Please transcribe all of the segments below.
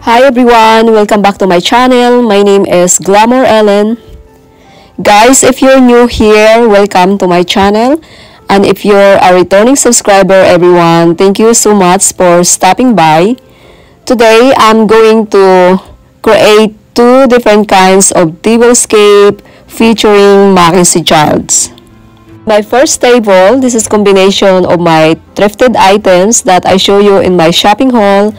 Hi everyone! Welcome back to my channel. My name is Glamour Ellen. Guys, if you're new here, welcome to my channel. And if you're a returning subscriber, everyone, thank you so much for stopping by. Today, I'm going to create two different kinds of tablescape featuring Mackenzie Childs. My first table, this is combination of my thrifted items that I show you in my shopping haul.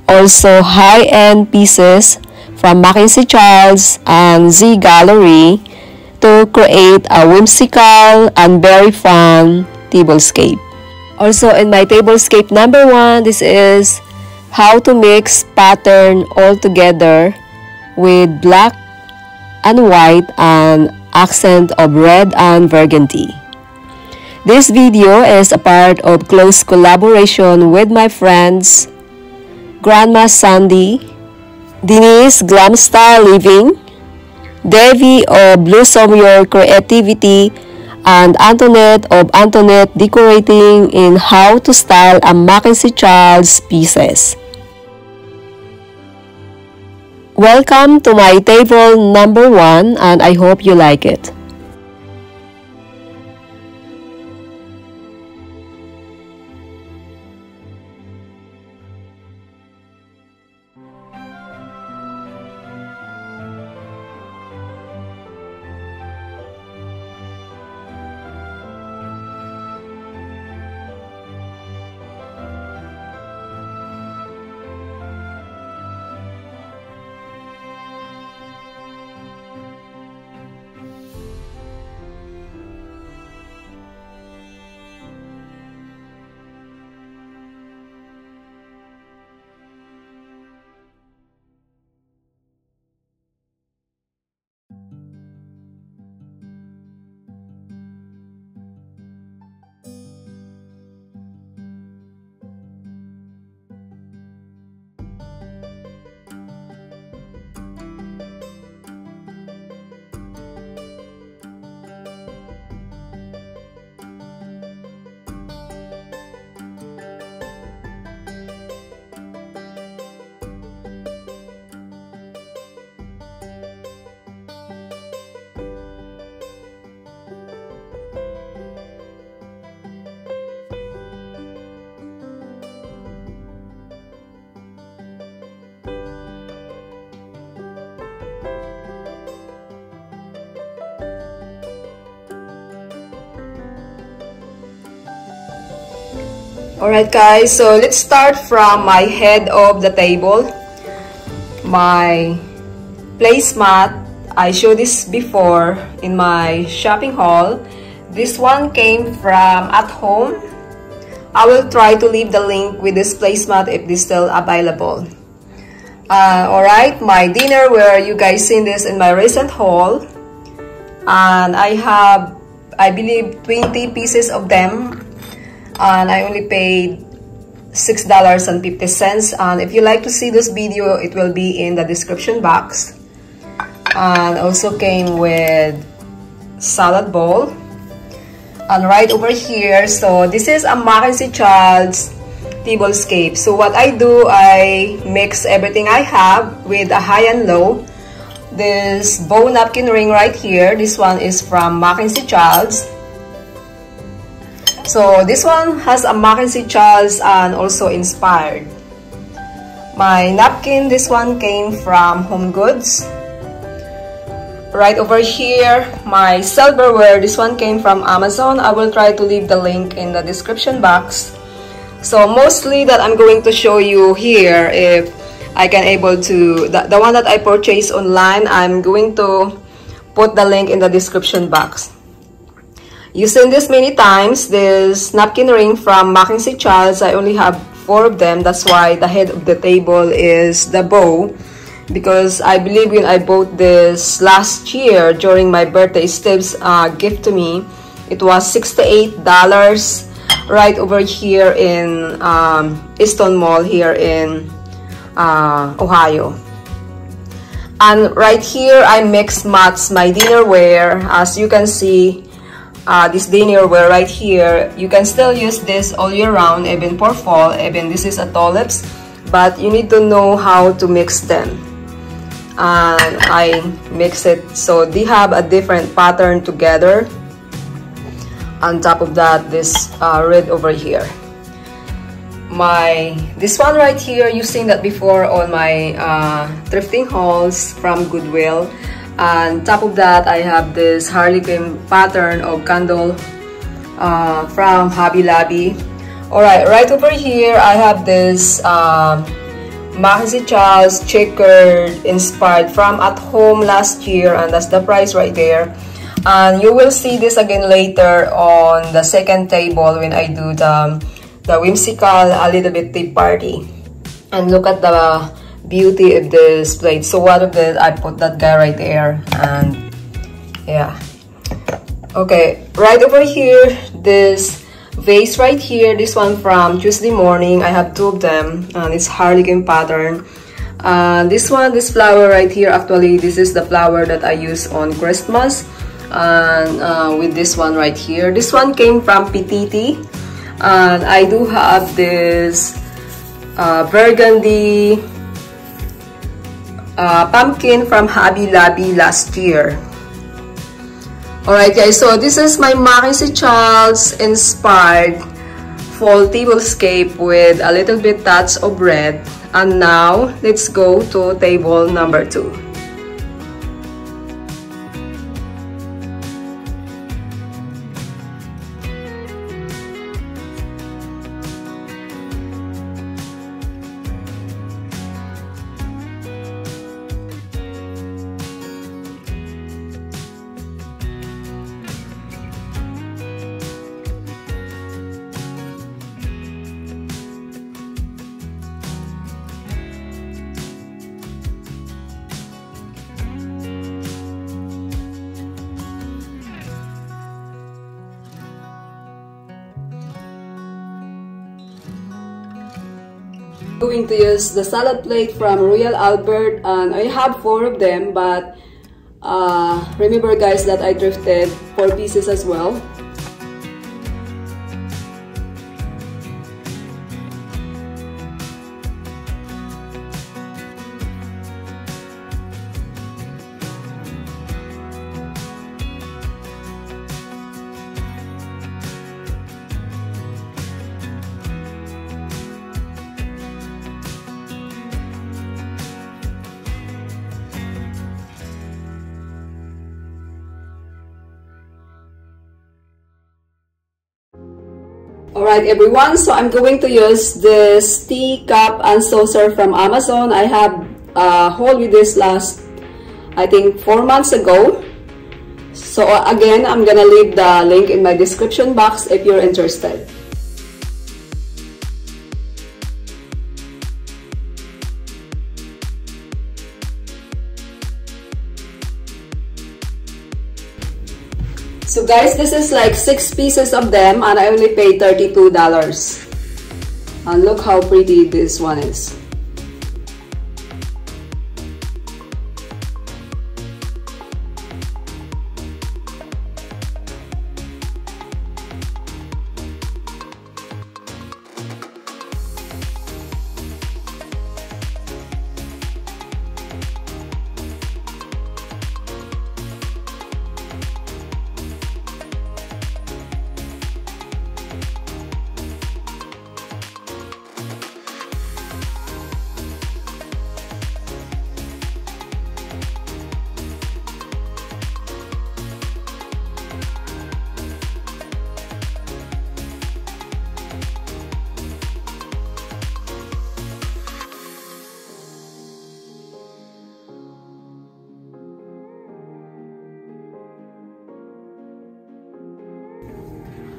Also high-end pieces from Mackenzie Childs and Z Gallery to create a whimsical and very fun tablescape. Also in my tablescape number 1, this is how to mix pattern all together with black and white and accent of red and burgundy. This video is a part of close collaboration with my friends Grandma Sandy, Denise Glam Style Living, Devi of Blossom Your Creativity, and Antoinette of Antoinette Decorating in how to style a Mackenzie Childs pieces. Welcome to my table number 1 and I hope you like it. Alright guys, so let's start from my head of the table. My placemat, I showed this before in my shopping haul. This one came from At Home. I will try to leave the link with this placemat if this is still available. Alright, my dinnerware, you guys seen this in my recent haul. And I have, I believe, 20 pieces of them. And I only paid $6.50. And if you like to see this video, it will be in the description box. And also came with salad bowl. And right over here, so this is a Mackenzie Childs tablescape. So what I do, I mix everything I have with a high and low. This bow napkin ring right here, this one is from Mackenzie Childs. So this one has a Mackenzie Childs and also inspired. My napkin, this one came from Home Goods. Right over here, my silverware, this one came from Amazon. I will try to leave the link in the description box. So mostly that I'm going to show you here, if I can able to, the one that I purchased online, I'm going to put the link in the description box. You've seen this many times, this napkin ring from Mackenzie Childs. I only have 4 of them. That's why the head of the table is the bow. Because I believe when I bought this last year during my birthday, Steve's gift to me, it was $68 right over here in Easton Mall here in Ohio. And right here, I mix match my dinnerware. As you can see, this dinnerware right here, you can still use this all year round, even for fall. Even this is a tulips. but you need to know how to mix them. And I mix it so they have a different pattern together. On top of that, this red over here. This one right here, using that before on my thrifting hauls from Goodwill. And top of that, I have this harlequin pattern of candle from Hobby Lobby. Alright, right over here, I have this Mackenzie Childs checkered inspired from at home last year, and that's the price right there. And you will see this again later on the second table when I do the whimsical a little bit tea party. And look at the beauty of this plate. So what of it, I put that guy right there. And yeah, okay, right over here, this vase right here, this one from Tuesday Morning. I have two of them, and it's harlequin pattern. This one, this flower right here, actually this is the flower that I use on Christmas. And with this one right here, this one came from PTT. And I do have this burgundy pumpkin from Hobby Lobby last year. Alright guys, so this is my Mackenzie Childs inspired fall tablescape with a little bit touch of red. And now let's go to table number 2. Going to use the salad plate from Royal Albert, and I have 4 of them, but remember guys that I thrifted 4 pieces as well. Alright everyone, so I'm going to use this tea cup and saucer from Amazon. I have a haul with this last, I think 4 months ago. So again, I'm gonna leave the link in my description box if you're interested. So guys, this is like 6 pieces of them, and I only paid $32. And look how pretty this one is.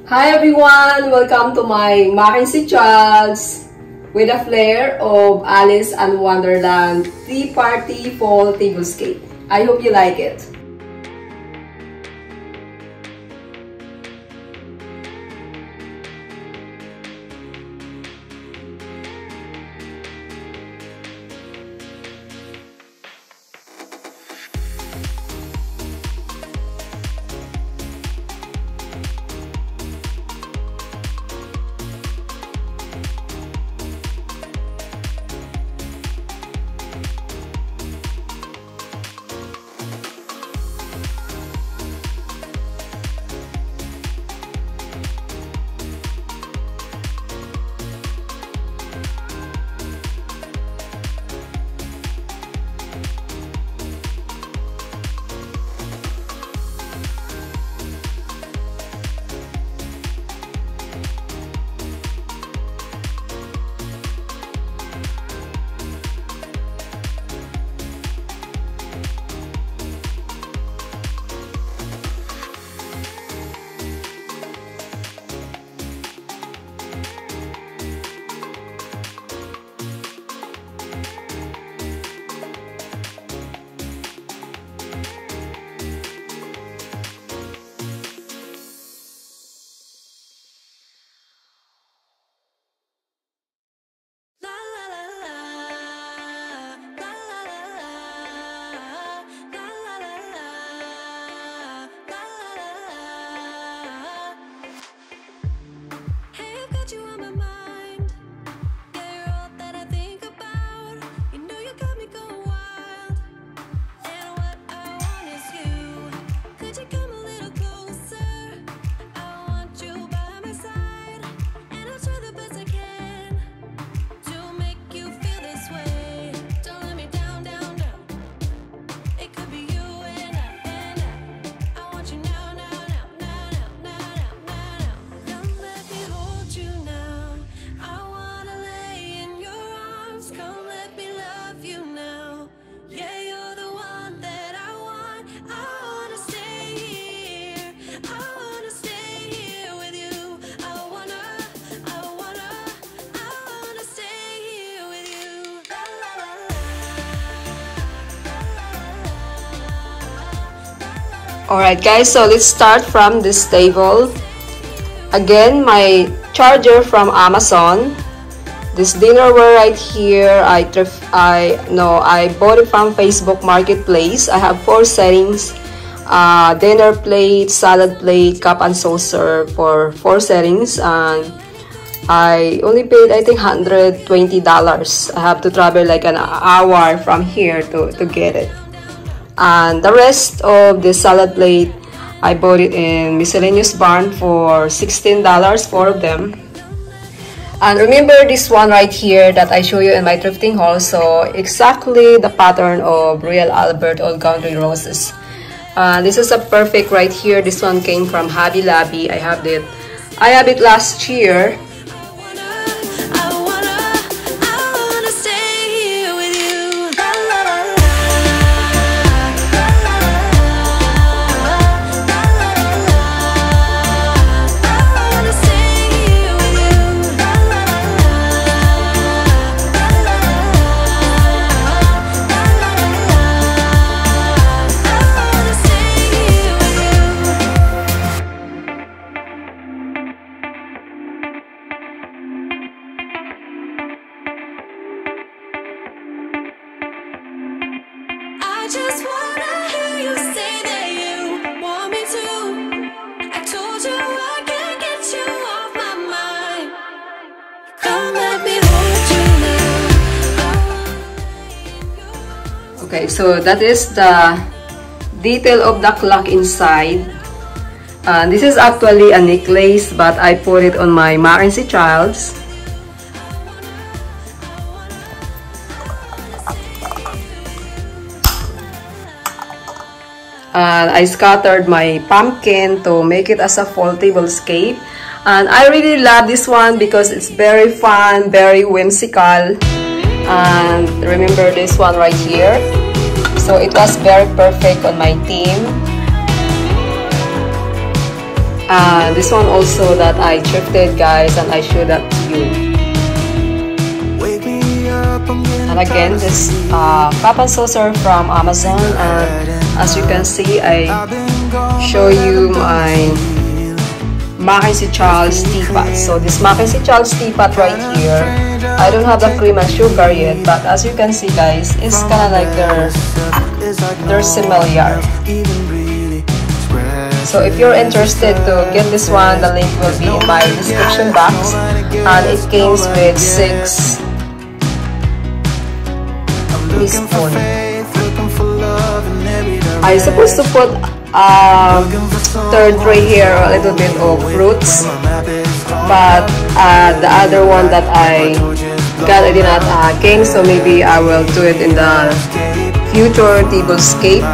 Hi everyone! Welcome to my Mackenzie Childs with a flair of Alice in Wonderland Tea Party Fall Tablescape. I hope you like it. Alright guys, so let's start from this table. Again, my charger from Amazon. This dinnerware right here, I bought it from Facebook Marketplace. I have 4 settings. Dinner plate, salad plate, cup and saucer for 4 settings, and I only paid I think $120. I have to travel like an hour from here to get it. And the rest of the salad plate, I bought it in Miscellaneous Barn for $16, 4 of them. And remember this one right here that I show you in my thrifting haul, so exactly the pattern of Royal Albert Old Country Roses. This is a perfect right here. This one came from Hobby Lobby. I have it last year. Okay, so that is the detail of the clock inside. This is actually a necklace, but I put it on my Mackenzie Childs. I scattered my pumpkin to make it as a fall tablescape. And I really love this one because it's very fun, very whimsical. And remember this one right here. So it was very perfect on my theme. This one also that I thrifted, guys, and I showed that to you. And again, this cup and saucer from Amazon, and as you can see, I show you my Mackenzie Childs teapot. So this Mackenzie Childs teapot right here, I don't have the cream and sugar yet, but as you can see, guys, it's kind of like they're similar. So if you're interested to get this one, the link will be in my description box, and it comes with 6 teaspoons. I'm supposed to put third tray here, a little bit of fruits, but the other one that I got, I did not came, so maybe I will do it in the future tablescape.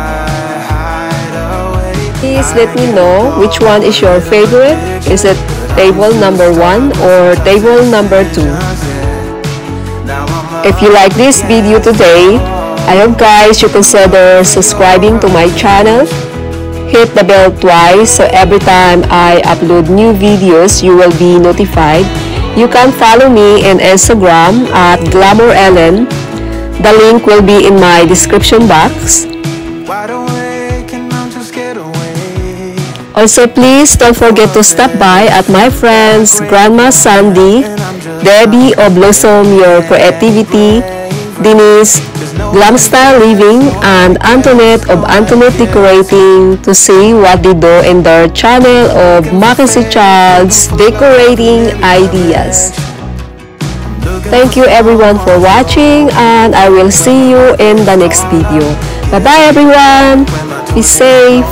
Please let me know which one is your favorite. Is it table number 1 or table number 2? If you like this video today, I hope guys you consider subscribing to my channel. Hit the bell twice so every time I upload new videos you will be notified. You can follow me in Instagram at Glamour Ellen. The link will be in my description box. Also, please don't forget to stop by at my friends Grandma Sandy, Debbie of Blossom Your Creativity, Denise, Glam Style Living, and Antoinette of Antoinette Decorating to see what they do in their channel of Mackenzie Childs Decorating Ideas. Thank you everyone for watching, and I will see you in the next video. Bye bye everyone. Be safe.